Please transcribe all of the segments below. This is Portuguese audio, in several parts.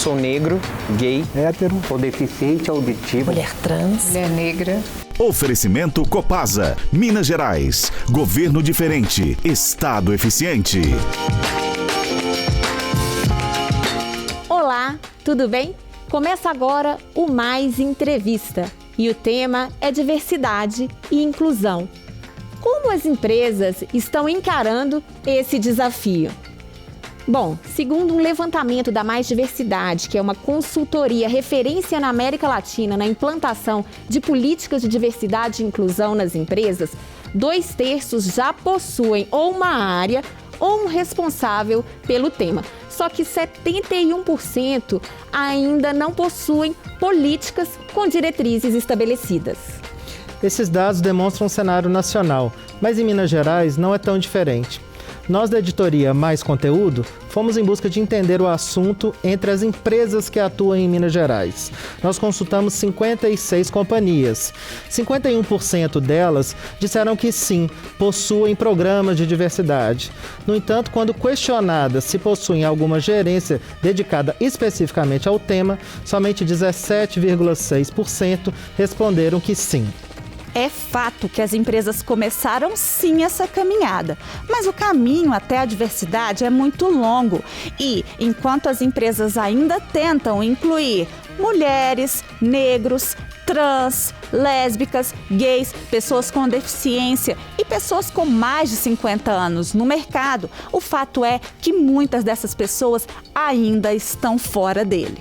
sou negro, gay, hétero, ou deficiente auditivo, mulher trans, mulher negra. Oferecimento Copasa, Minas Gerais. Governo diferente, Estado eficiente. Olá, tudo bem? Começa agora o Mais Entrevista e o tema é diversidade e inclusão. Como as empresas estão encarando esse desafio? Bom, segundo um levantamento da Mais Diversidade, que é uma consultoria referência na América Latina na implantação de políticas de diversidade e inclusão nas empresas, 2/3 já possuem ou uma área ou um responsável pelo tema. Só que 71% ainda não possuem políticas com diretrizes estabelecidas. Esses dados demonstram um cenário nacional, mas em Minas Gerais não é tão diferente. Nós da editoria Mais Conteúdo fomos em busca de entender o assunto entre as empresas que atuam em Minas Gerais. Nós consultamos 56 companhias. 51% delas disseram que sim, possuem programas de diversidade. No entanto, quando questionadas se possuem alguma gerência dedicada especificamente ao tema, somente 17,6% responderam que sim. É fato que as empresas começaram sim essa caminhada, mas o caminho até a diversidade é muito longo e, enquanto as empresas ainda tentam incluir mulheres, negros, trans, lésbicas, gays, pessoas com deficiência e pessoas com mais de 50 anos no mercado, o fato é que muitas dessas pessoas ainda estão fora dele.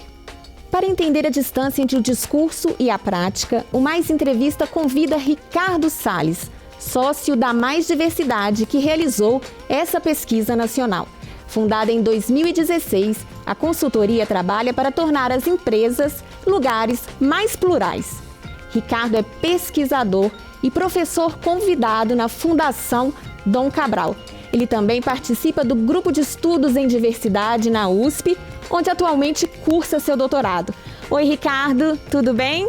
Para entender a distância entre o discurso e a prática, o Mais Entrevista convida Ricardo Salles, sócio da Mais Diversidade, que realizou essa pesquisa nacional. Fundada em 2016, a consultoria trabalha para tornar as empresas lugares mais plurais. Ricardo é pesquisador e professor convidado na Fundação Dom Cabral. Ele também participa do Grupo de Estudos em Diversidade na USP, onde atualmente cursa seu doutorado. Oi, Ricardo, tudo bem?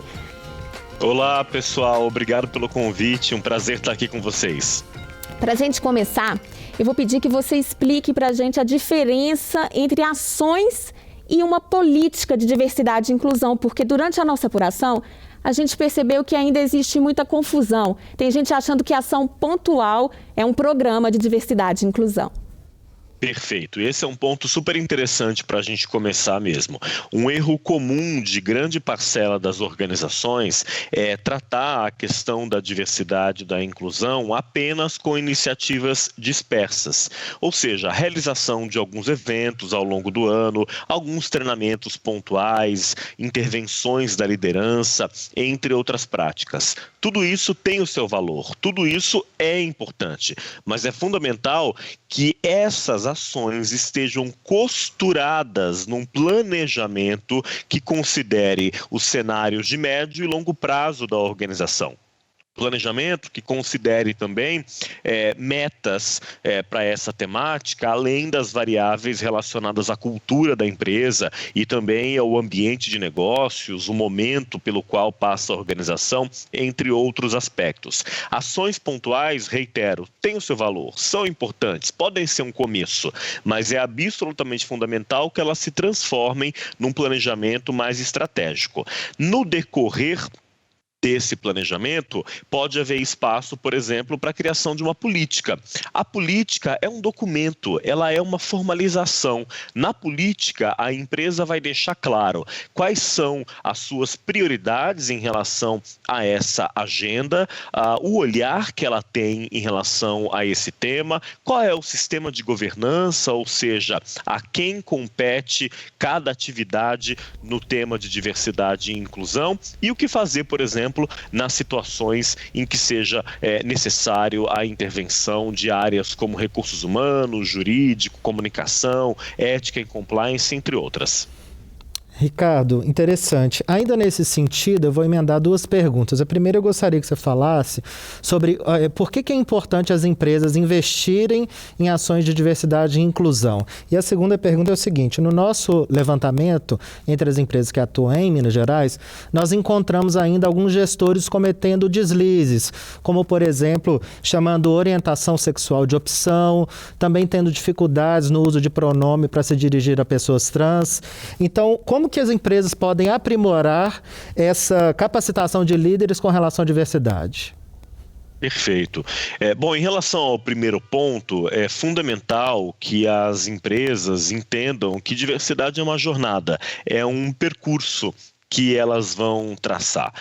Olá, pessoal. Obrigado pelo convite. Um prazer estar aqui com vocês. Para a gente começar, eu vou pedir que você explique para a gente a diferença entre ações e uma política de diversidade e inclusão, porque durante a nossa apuração, a gente percebeu que ainda existe muita confusão. Tem gente achando que a ação pontual é um programa de diversidade e inclusão. Perfeito. Esse é um ponto super interessante para a gente começar mesmo. Um erro comum de grande parcela das organizações é tratar a questão da diversidade e da inclusão apenas com iniciativas dispersas, ou seja, a realização de alguns eventos ao longo do ano, alguns treinamentos pontuais, intervenções da liderança, entre outras práticas. Tudo isso tem o seu valor, tudo isso é importante, mas é fundamental que essas ações estejam costuradas num planejamento que considere os cenários de médio e longo prazo da organização. Planejamento que considere também metas para essa temática, além das variáveis relacionadas à cultura da empresa e também ao ambiente de negócios, o momento pelo qual passa a organização, entre outros aspectos. Ações pontuais, reitero, têm o seu valor, são importantes, podem ser um começo, mas é absolutamente fundamental que elas se transformem num planejamento mais estratégico. No decorrer desse planejamento, pode haver espaço, por exemplo, para a criação de uma política. A política é um documento, ela é uma formalização. Na política, a empresa vai deixar claro quais são as suas prioridades em relação a essa agenda, o olhar que ela tem em relação a esse tema, qual é o sistema de governança, ou seja, a quem compete cada atividade no tema de diversidade e inclusão, e o que fazer, por exemplo, nas situações em que seja necessário a intervenção de áreas como recursos humanos, jurídico, comunicação, ética e compliance, entre outras. Ricardo, interessante. Ainda nesse sentido, eu vou emendar duas perguntas. A primeira, eu gostaria que você falasse sobre por que é importante as empresas investirem em ações de diversidade e inclusão. E a segunda pergunta é o seguinte: no nosso levantamento entre as empresas que atuam em Minas Gerais, nós encontramos ainda alguns gestores cometendo deslizes, como, por exemplo, chamando orientação sexual de opção, também tendo dificuldades no uso de pronome para se dirigir a pessoas trans. Então, como como que as empresas podem aprimorar essa capacitação de líderes com relação à diversidade? Perfeito. Bom, em relação ao primeiro ponto, é fundamental que as empresas entendam que diversidade é uma jornada, é um percurso que elas vão traçar.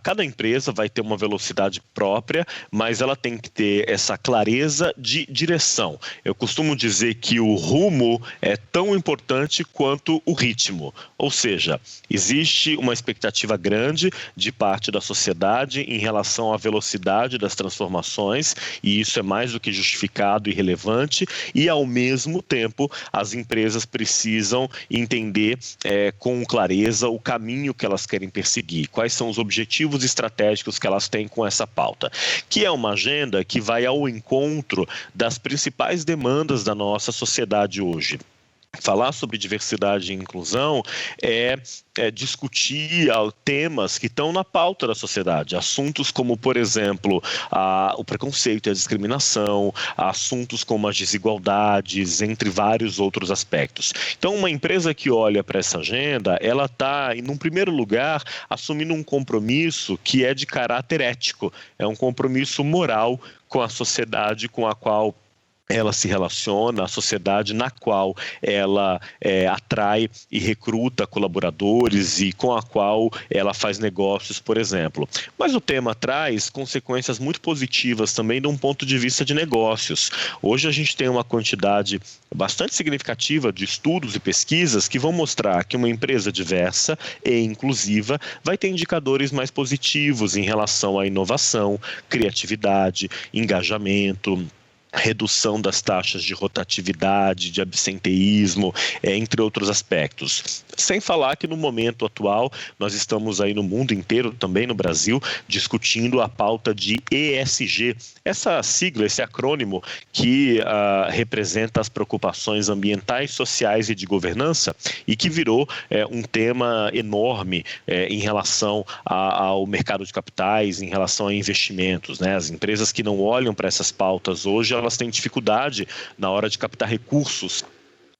Cada empresa vai ter uma velocidade própria, mas ela tem que ter essa clareza de direção. Eu costumo dizer que o rumo é tão importante quanto o ritmo. Ou seja, existe uma expectativa grande de parte da sociedade em relação à velocidade das transformações, e isso é mais do que justificado e relevante, e ao mesmo tempo as empresas precisam entender com clareza o caminho que elas querem perseguir, quais são os objetivos estratégicos que elas têm com essa pauta, que é uma agenda que vai ao encontro das principais demandas da nossa sociedade hoje. Falar sobre diversidade e inclusão é discutir temas que estão na pauta da sociedade, assuntos como, por exemplo, o preconceito e a discriminação, assuntos como as desigualdades, entre vários outros aspectos. Então, uma empresa que olha para essa agenda, ela está, num primeiro lugar, assumindo um compromisso que é de caráter ético, é um compromisso moral com a sociedade com a qual ela se relaciona, a sociedade na qual ela atrai e recruta colaboradores e com a qual ela faz negócios, por exemplo. Mas o tema traz consequências muito positivas também de um ponto de vista de negócios. Hoje a gente tem uma quantidade bastante significativa de estudos e pesquisas que vão mostrar que uma empresa diversa e inclusiva vai ter indicadores mais positivos em relação à inovação, criatividade, engajamento, redução das taxas de rotatividade, de absenteísmo, entre outros aspectos. Sem falar que no momento atual nós estamos aí no mundo inteiro, também no Brasil, discutindo a pauta de ESG. Essa sigla, esse acrônimo que representa as preocupações ambientais, sociais e de governança e que virou um tema enorme em relação ao mercado de capitais, em relação a investimentos, né? As empresas que não olham para essas pautas hoje, elas têm dificuldade na hora de captar recursos.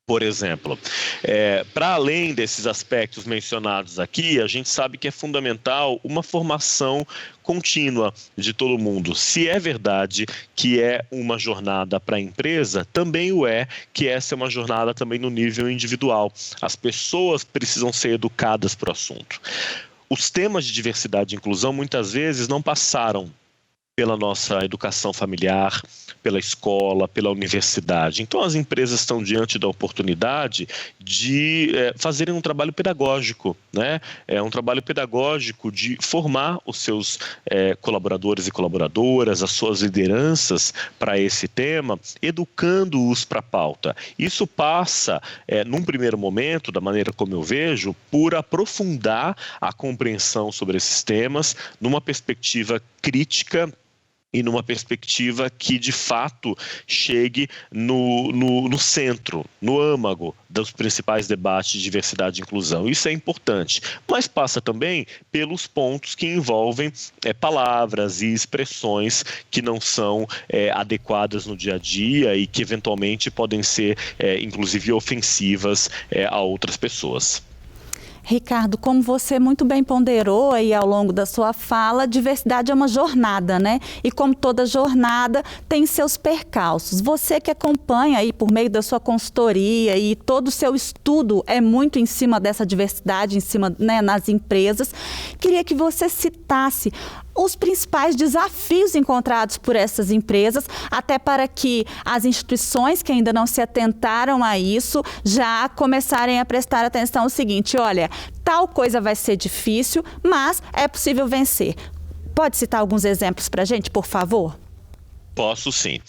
Por exemplo, para além desses aspectos mencionados aqui, a gente sabe que é fundamental uma formação contínua de todo mundo. Se é verdade que é uma jornada para a empresa, também o é que essa é uma jornada também no nível individual. As pessoas precisam ser educadas para o assunto. Os temas de diversidade e inclusão muitas vezes não passaram pela nossa educação familiar, pela escola, pela universidade. Então, as empresas estão diante da oportunidade de fazerem um trabalho pedagógico, né? É um trabalho pedagógico de formar os seus colaboradores e colaboradoras, as suas lideranças para esse tema, educando-os para a pauta. Isso passa, num primeiro momento, da maneira como eu vejo, por aprofundar a compreensão sobre esses temas numa perspectiva crítica e numa perspectiva que, de fato, chegue no centro, no âmago dos principais debates de diversidade e inclusão. Isso é importante, mas passa também pelos pontos que envolvem palavras e expressões que não são adequadas no dia a dia e que, eventualmente, podem ser, inclusive, ofensivas a outras pessoas. Ricardo, como você muito bem ponderou aí ao longo da sua fala, diversidade é uma jornada, né? E como toda jornada, tem seus percalços. Você que acompanha aí por meio da sua consultoria e todo o seu estudo é muito em cima dessa diversidade, em cima, né, nas empresas, queria que você citasse os principais desafios encontrados por essas empresas, até para que as instituições que ainda não se atentaram a isso já começarem a prestar atenção ao seguinte: olha, tal coisa vai ser difícil, mas é possível vencer. Pode citar alguns exemplos para a gente, por favor? Posso sim.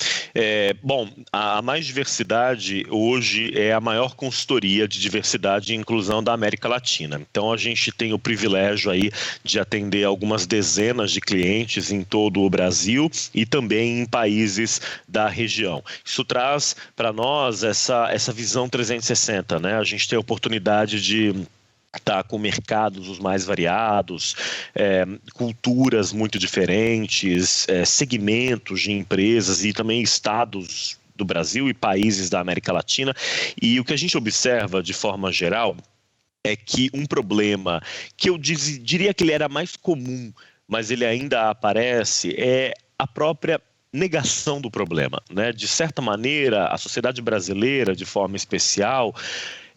Bom, a Mais Diversidade hoje é a maior consultoria de diversidade e inclusão da América Latina. Então a gente tem o privilégio aí de atender algumas dezenas de clientes em todo o Brasil e também em países da região. Isso traz para nós essa visão 360, né? A gente tem a oportunidade de estar com mercados os mais variados, culturas muito diferentes, segmentos de empresas e também estados do Brasil e países da América Latina. E o que a gente observa de forma geral é que um problema que eu diria que ele era mais comum, mas ele ainda aparece, é a própria negação do problema, né? De certa maneira, a sociedade brasileira, de forma especial,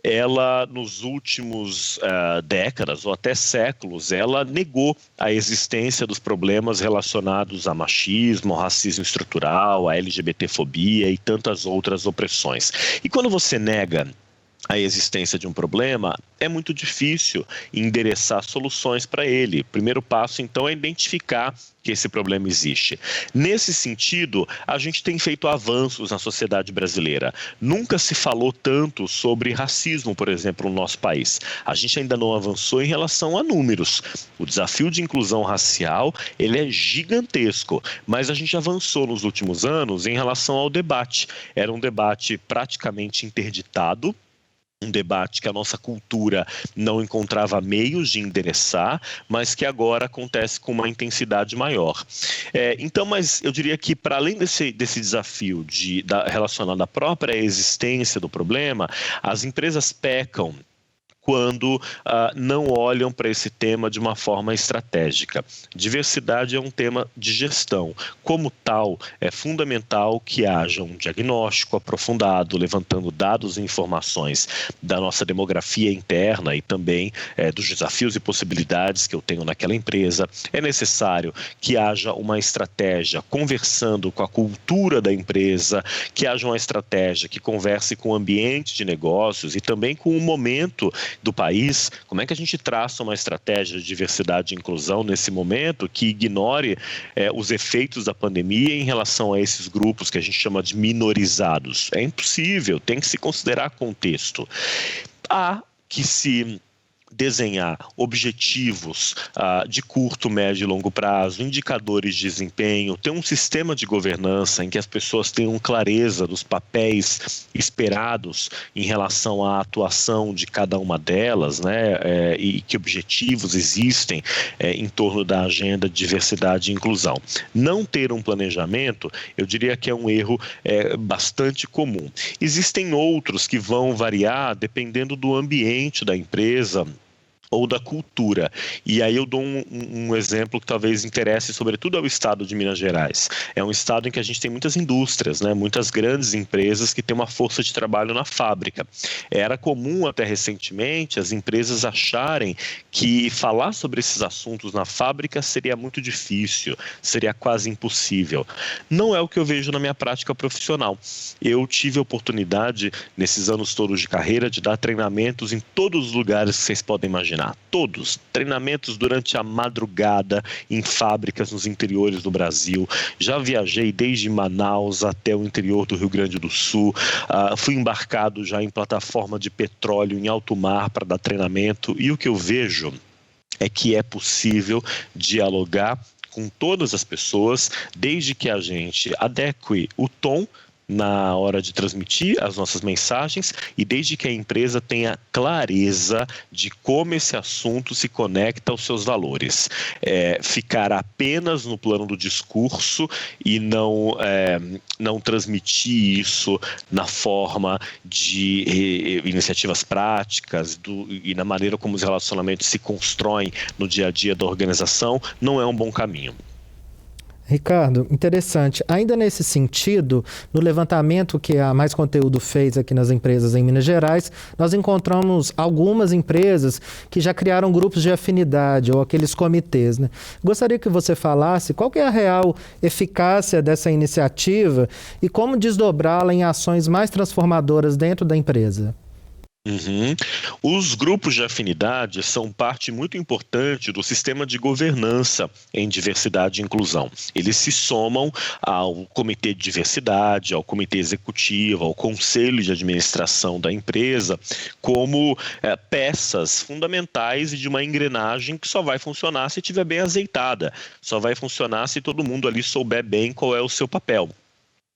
ela, nos últimos décadas ou até séculos, ela negou a existência dos problemas relacionados a machismo, ao racismo estrutural, à LGBTfobia e tantas outras opressões. E quando você nega a existência de um problema, é muito difícil endereçar soluções para ele. O primeiro passo, então, é identificar que esse problema existe. Nesse sentido, a gente tem feito avanços na sociedade brasileira. Nunca se falou tanto sobre racismo, por exemplo, no nosso país. A gente ainda não avançou em relação a números. O desafio de inclusão racial, ele é gigantesco, mas a gente avançou nos últimos anos em relação ao debate. Era um debate praticamente interditado, um debate que a nossa cultura não encontrava meios de endereçar, mas que agora acontece com uma intensidade maior. Então, mas eu diria que, para além desse desafio relacionado à própria existência do problema, as empresas pecam quando não olham para esse tema de uma forma estratégica. Diversidade é um tema de gestão. Como tal, é fundamental que haja um diagnóstico aprofundado, levantando dados e informações da nossa demografia interna e também dos desafios e possibilidades que eu tenho naquela empresa. É necessário que haja uma estratégia conversando com a cultura da empresa, que haja uma estratégia que converse com o ambiente de negócios e também com o momento do país. Como é que a gente traça uma estratégia de diversidade e inclusão nesse momento que ignore os efeitos da pandemia em relação a esses grupos que a gente chama de minorizados? É impossível, tem que se considerar contexto. Há que se desenhar objetivos de curto, médio e longo prazo, indicadores de desempenho, ter um sistema de governança em que as pessoas tenham clareza dos papéis esperados em relação à atuação de cada uma delas, né, e que objetivos existem em torno da agenda de diversidade e inclusão. Não ter um planejamento, eu diria que é um erro bastante comum. Existem outros que vão variar dependendo do ambiente da empresa ou da cultura. E aí eu dou um exemplo que talvez interesse sobretudo ao estado de Minas Gerais. É um estado em que a gente tem muitas indústrias, né? Muitas grandes empresas que têm uma força de trabalho na fábrica. Era comum até recentemente as empresas acharem que falar sobre esses assuntos na fábrica seria muito difícil, seria quase impossível. Não é o que eu vejo na minha prática profissional. Eu tive a oportunidade, nesses anos todos de carreira, de dar treinamentos em todos os lugares que vocês podem imaginar. Todos, treinamentos durante a madrugada em fábricas nos interiores do Brasil. Já viajei desde Manaus até o interior do Rio Grande do Sul, fui embarcado já em plataforma de petróleo em alto mar para dar treinamento, e o que eu vejo é que é possível dialogar com todas as pessoas, desde que a gente adeque o tom na hora de transmitir as nossas mensagens e desde que a empresa tenha clareza de como esse assunto se conecta aos seus valores. Ficar apenas no plano do discurso e não transmitir isso na forma de iniciativas práticas e na maneira como os relacionamentos se constroem no dia a dia da organização não é um bom caminho. Ricardo, interessante. Ainda nesse sentido, no levantamento que a Mais Conteúdo fez aqui nas empresas em Minas Gerais, nós encontramos algumas empresas que já criaram grupos de afinidade ou aqueles comitês, né? Gostaria que você falasse qual que é a real eficácia dessa iniciativa e como desdobrá-la em ações mais transformadoras dentro da empresa. Os grupos de afinidade são parte muito importante do sistema de governança em diversidade e inclusão. Eles se somam ao comitê de diversidade, ao comitê executivo, ao conselho de administração da empresa, como peças fundamentais de uma engrenagem que só vai funcionar se estiver bem azeitada, só vai funcionar se todo mundo ali souber bem qual é o seu papel.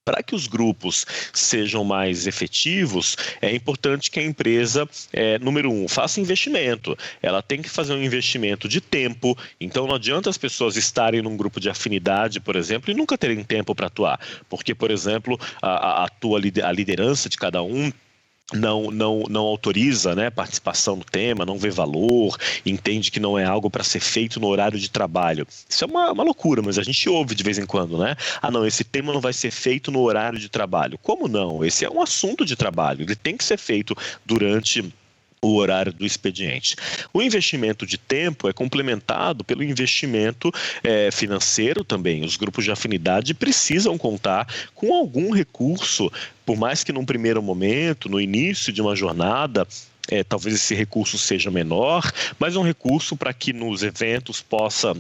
Para que os grupos sejam mais efetivos, é importante que a empresa, número 1, faça investimento. Ela tem que fazer um investimento de tempo, então não adianta as pessoas estarem num grupo de afinidade, por exemplo, e nunca terem tempo para atuar. Porque, por exemplo, a liderança de cada um não autoriza, né, participação no tema, não vê valor, entende que não é algo para ser feito no horário de trabalho. Isso é uma loucura, mas a gente ouve de vez em quando, né? Ah, não, esse tema não vai ser feito no horário de trabalho. Como não? Esse é um assunto de trabalho, ele tem que ser feito durante o horário do expediente. O investimento de tempo é complementado pelo investimento financeiro também. Os grupos de afinidade precisam contar com algum recurso, por mais que num primeiro momento, no início de uma jornada, talvez esse recurso seja menor, mas um recurso para que nos eventos possa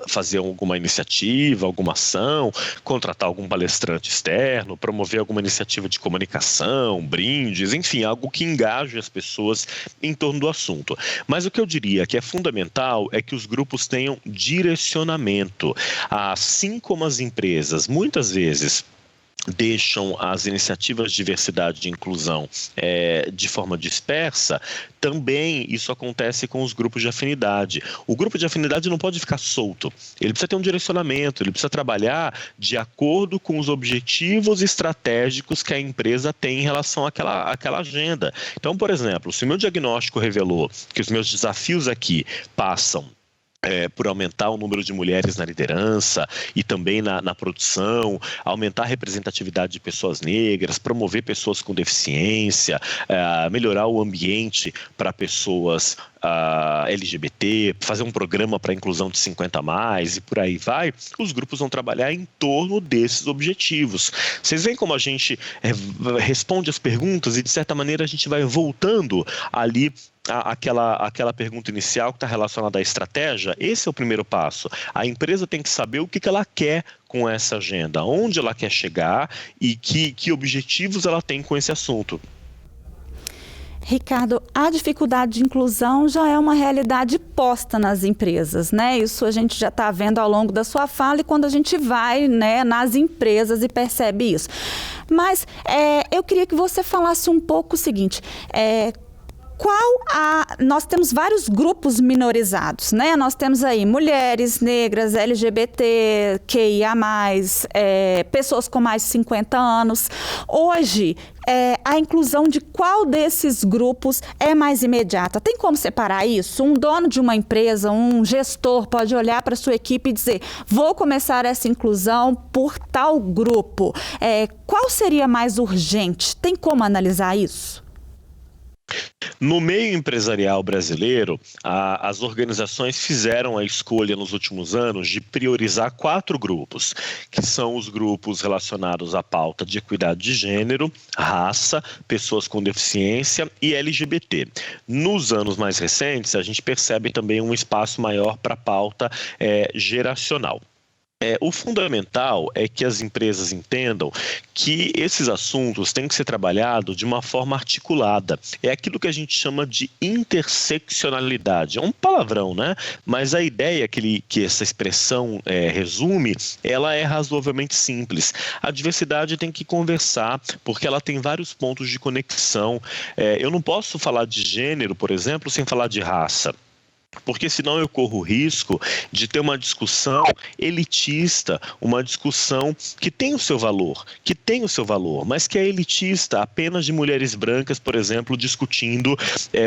fazer alguma iniciativa, alguma ação, contratar algum palestrante externo, promover alguma iniciativa de comunicação, brindes, enfim, algo que engaje as pessoas em torno do assunto. Mas o que eu diria que é fundamental é que os grupos tenham direcionamento, assim como as empresas, muitas vezes, deixam as iniciativas de diversidade e inclusão de forma dispersa, também isso acontece com os grupos de afinidade. O grupo de afinidade não pode ficar solto, ele precisa ter um direcionamento, ele precisa trabalhar de acordo com os objetivos estratégicos que a empresa tem em relação àquela agenda. Então, por exemplo, se o meu diagnóstico revelou que os meus desafios aqui passam por aumentar o número de mulheres na liderança e também na produção, aumentar a representatividade de pessoas negras, promover pessoas com deficiência, melhorar o ambiente para pessoas LGBT, fazer um programa para a inclusão de 50+, e por aí vai, os grupos vão trabalhar em torno desses objetivos. Vocês veem como a gente responde as perguntas e, de certa maneira, a gente vai voltando ali aquela pergunta inicial que está relacionada à estratégia. Esse é o primeiro passo. A empresa tem que saber o que ela quer com essa agenda, onde ela quer chegar e que objetivos ela tem com esse assunto. Ricardo, a dificuldade de inclusão já é uma realidade posta nas empresas, né? Isso a gente já está vendo ao longo da sua fala e quando a gente vai, né, nas empresas e percebe isso. Mas eu queria que você falasse um pouco o seguinte, nós temos vários grupos minorizados, né? Nós temos aí mulheres, negras, LGBT, QIA+, pessoas com mais de 50 anos. Hoje, a inclusão de qual desses grupos é mais imediata? Tem como separar isso? Um dono de uma empresa, um gestor pode olhar para a sua equipe e dizer, vou começar essa inclusão por tal grupo. Qual seria mais urgente? Tem como analisar isso? No meio empresarial brasileiro, as organizações fizeram a escolha nos últimos anos de priorizar 4 grupos, que são os grupos relacionados à pauta de equidade de gênero, raça, pessoas com deficiência e LGBT. Nos anos mais recentes, a gente percebe também um espaço maior para a pauta geracional. O fundamental é que as empresas entendam que esses assuntos têm que ser trabalhados de uma forma articulada. É aquilo que a gente chama de interseccionalidade. É um palavrão, né? Mas a ideia que essa expressão resume, ela é razoavelmente simples. A diversidade tem que conversar, porque ela tem vários pontos de conexão. Eu não posso falar de gênero, por exemplo, sem falar de raça. Porque senão eu corro o risco de ter uma discussão elitista, uma discussão que tem o seu valor, mas que é elitista apenas de mulheres brancas, por exemplo, discutindo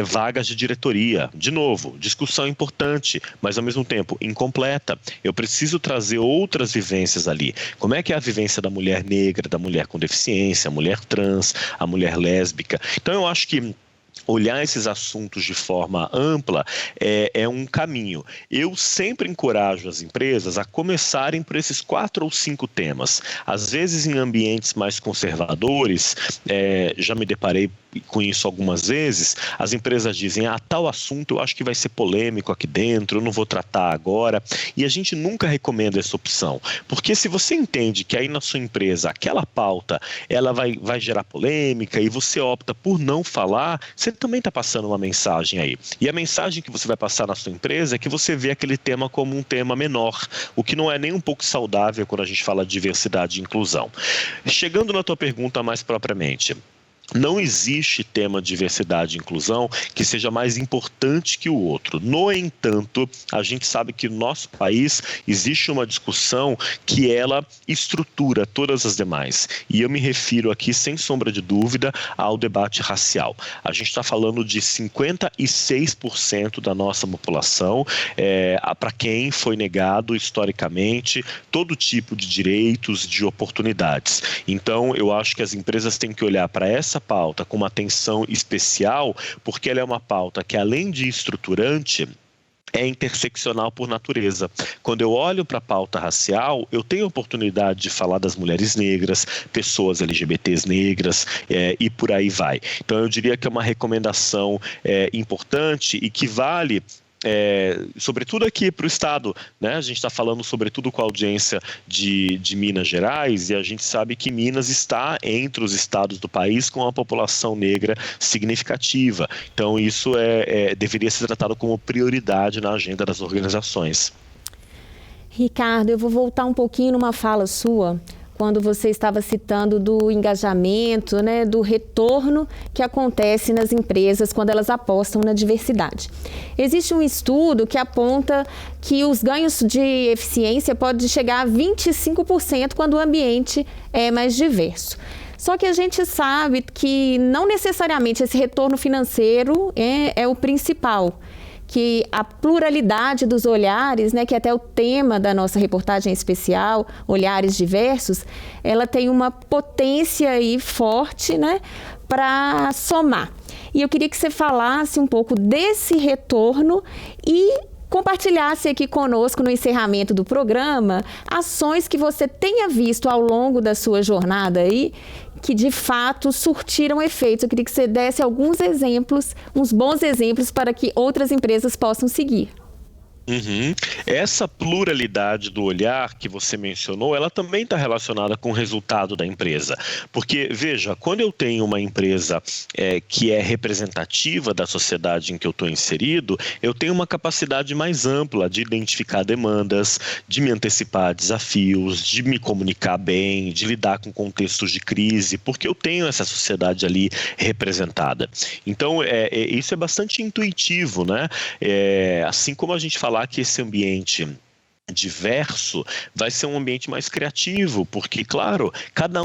vagas de diretoria. De novo, discussão importante, mas ao mesmo tempo incompleta. Eu preciso trazer outras vivências ali. Como é que é a vivência da mulher negra, da mulher com deficiência, a mulher trans, a mulher lésbica? Então eu acho que olhar esses assuntos de forma ampla é um caminho. Eu sempre encorajo as empresas a começarem por esses 4 ou 5 temas. Às vezes, em ambientes mais conservadores, já me deparei com isso algumas vezes, as empresas dizem, tal assunto eu acho que vai ser polêmico aqui dentro, eu não vou tratar agora. E a gente nunca recomenda essa opção. Porque se você entende que aí na sua empresa aquela pauta ela vai gerar polêmica e você opta por não falar, você também está passando uma mensagem aí. E a mensagem que você vai passar na sua empresa é que você vê aquele tema como um tema menor, o que não é nem um pouco saudável quando a gente fala de diversidade e inclusão. Chegando na tua pergunta mais propriamente, Não existe tema diversidade e inclusão que seja mais importante que o outro. No entanto, a gente sabe que no nosso país existe uma discussão que ela estrutura todas as demais. E eu me refiro aqui, sem sombra de dúvida, ao debate racial. A gente está falando de 56% da nossa população para quem foi negado historicamente todo tipo de direitos, de oportunidades. Então, eu acho que as empresas têm que olhar para essa pauta com uma atenção especial, porque ela é uma pauta que, além de estruturante, é interseccional por natureza. Quando eu olho para a pauta racial, eu tenho a oportunidade de falar das mulheres negras, pessoas LGBTs negras e por aí vai. Então, eu diria que é uma recomendação importante e que vale sobretudo aqui para o Estado, né? A gente está falando sobretudo com a audiência de Minas Gerais, e a gente sabe que Minas está entre os estados do país com a população negra significativa. Então isso deveria ser tratado como prioridade na agenda das organizações. Ricardo, eu vou voltar um pouquinho numa fala sua, quando você estava citando do engajamento, né, do retorno que acontece nas empresas quando elas apostam na diversidade. Existe um estudo que aponta que os ganhos de eficiência podem chegar a 25% quando o ambiente é mais diverso. Só que a gente sabe que não necessariamente esse retorno financeiro é o principal, que a pluralidade dos olhares, né, que é até o tema da nossa reportagem especial, Olhares Diversos, ela tem uma potência aí forte, né, para somar. E eu queria que você falasse um pouco desse retorno e compartilhasse aqui conosco no encerramento do programa ações que você tenha visto ao longo da sua jornada aí, que de fato surtiram efeitos. Eu queria que você desse alguns exemplos, uns bons exemplos para que outras empresas possam seguir. Essa pluralidade do olhar que você mencionou, ela também está relacionada com o resultado da empresa. Porque, veja, quando eu tenho uma empresa que é representativa da sociedade em que eu estou inserido, eu tenho uma capacidade mais ampla de identificar demandas, de me antecipar a desafios, de me comunicar bem, de lidar com contextos de crise, porque eu tenho essa sociedade ali representada. Então, isso é bastante intuitivo, né? Assim como a gente falar que esse ambiente diverso vai ser um ambiente mais criativo, porque, claro, cada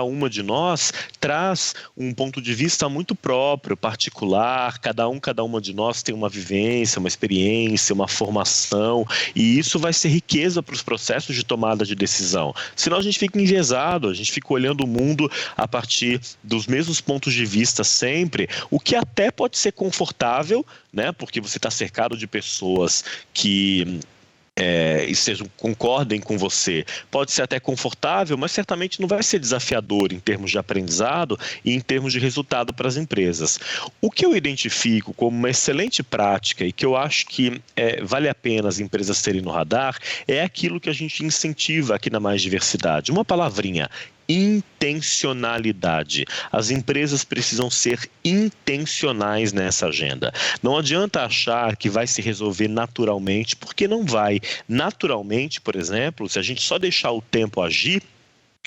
uma de nós traz um ponto de vista muito próprio, particular, cada uma de nós tem uma vivência, uma experiência, uma formação, e isso vai ser riqueza para os processos de tomada de decisão. Senão a gente fica enviesado, a gente fica olhando o mundo a partir dos mesmos pontos de vista sempre, o que até pode ser confortável, né? Porque você está cercado de pessoas que concordem com você, pode ser até confortável, mas certamente não vai ser desafiador em termos de aprendizado e em termos de resultado para as empresas. O que eu identifico como uma excelente prática e que eu acho que vale a pena as empresas terem no radar é aquilo que a gente incentiva aqui na Mais Diversidade. Uma palavrinha: intencionalidade. As empresas precisam ser intencionais nessa agenda. Não adianta achar que vai se resolver naturalmente, porque não vai. Naturalmente, por exemplo, se a gente só deixar o tempo agir,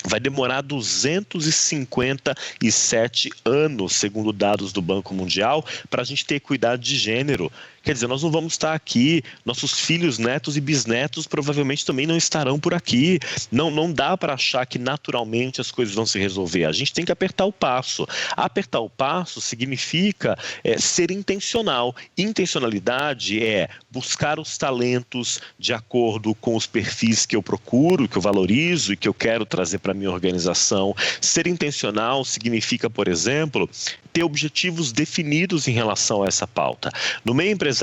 vai demorar 257 anos, segundo dados do Banco Mundial, para a gente ter equidade de gênero. Quer dizer, nós não vamos estar aqui, nossos filhos, netos e bisnetos provavelmente também não estarão por aqui. Não dá para achar que naturalmente as coisas vão se resolver. A gente tem que apertar o passo. Apertar o passo significa ser intencional. Intencionalidade é buscar os talentos de acordo com os perfis que eu procuro, que eu valorizo e que eu quero trazer para a minha organização. Ser intencional significa, por exemplo, ter objetivos definidos em relação a essa pauta. No meio empresarial,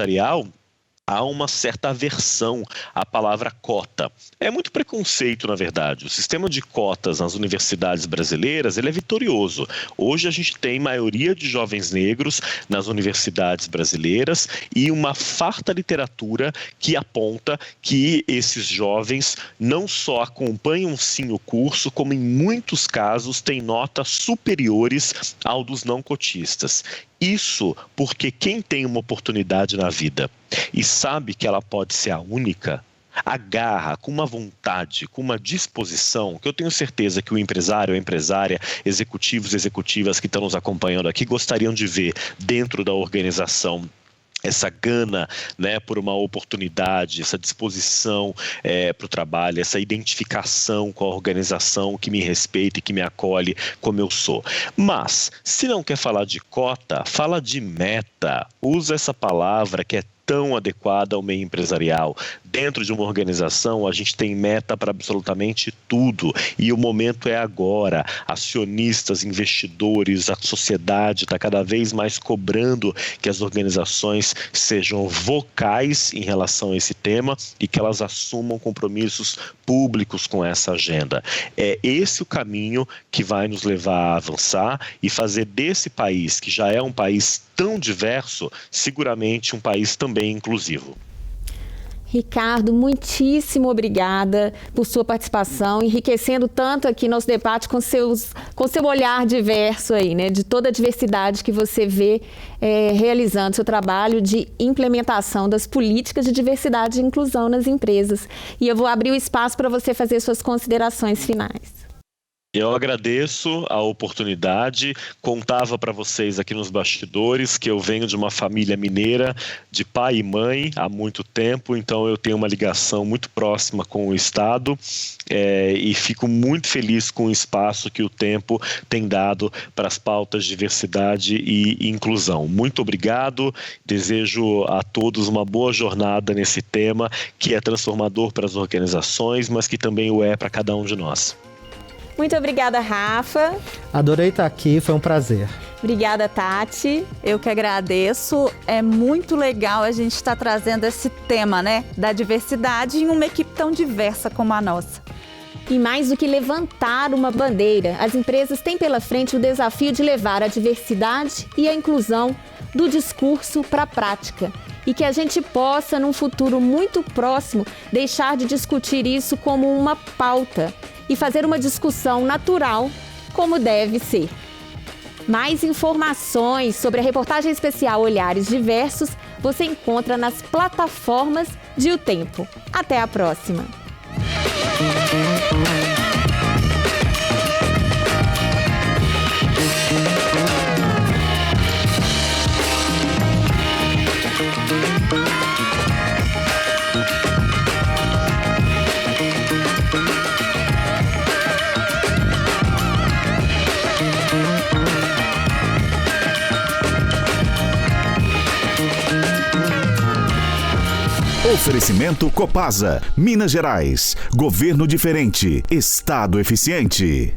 há uma certa aversão à palavra cota. É muito preconceito, na verdade. O sistema de cotas nas universidades brasileiras, ele é vitorioso. Hoje a gente tem maioria de jovens negros nas universidades brasileiras e uma farta literatura que aponta que esses jovens não só acompanham sim o curso, como em muitos casos têm notas superiores ao dos não cotistas. Isso porque quem tem uma oportunidade na vida e sabe que ela pode ser a única, a garra, com uma vontade, com uma disposição, que eu tenho certeza que o empresário, a empresária, executivos e executivas que estão nos acompanhando aqui gostariam de ver dentro da organização. Essa gana, né, por uma oportunidade, essa disposição para o trabalho, essa identificação com a organização que me respeita e que me acolhe como eu sou. Mas, se não quer falar de cota, fala de meta. Usa essa palavra que é tão adequada ao meio empresarial. Dentro de uma organização, a gente tem meta para absolutamente tudo e o momento é agora. Acionistas, investidores, a sociedade está cada vez mais cobrando que as organizações sejam vocais em relação a esse tema e que elas assumam compromissos públicos com essa agenda. É esse o caminho que vai nos levar a avançar e fazer desse país, que já é um país tão diverso, seguramente um país também inclusivo. Ricardo, muitíssimo obrigada por sua participação, enriquecendo tanto aqui nosso debate com seu olhar diverso aí, né, de toda a diversidade que você vê realizando seu trabalho de implementação das políticas de diversidade e inclusão nas empresas. E eu vou abrir o espaço para você fazer suas considerações finais. Eu agradeço a oportunidade, contava para vocês aqui nos bastidores que eu venho de uma família mineira, de pai e mãe, há muito tempo, então eu tenho uma ligação muito próxima com o Estado e fico muito feliz com o espaço que o tempo tem dado para as pautas de diversidade e inclusão. Muito obrigado, desejo a todos uma boa jornada nesse tema que é transformador para as organizações, mas que também o é para cada um de nós. Muito obrigada, Rafa. Adorei estar aqui, foi um prazer. Obrigada, Tati. Eu que agradeço. É muito legal a gente estar trazendo esse tema, né, da diversidade em uma equipe tão diversa como a nossa. E mais do que levantar uma bandeira, as empresas têm pela frente o desafio de levar a diversidade e a inclusão do discurso para a prática. E que a gente possa, num futuro muito próximo, deixar de discutir isso como uma pauta e fazer uma discussão natural, como deve ser. Mais informações sobre a reportagem especial Olhares Diversos você encontra nas plataformas de O Tempo. Até a próxima! Oferecimento Copasa, Minas Gerais. Governo diferente, Estado eficiente.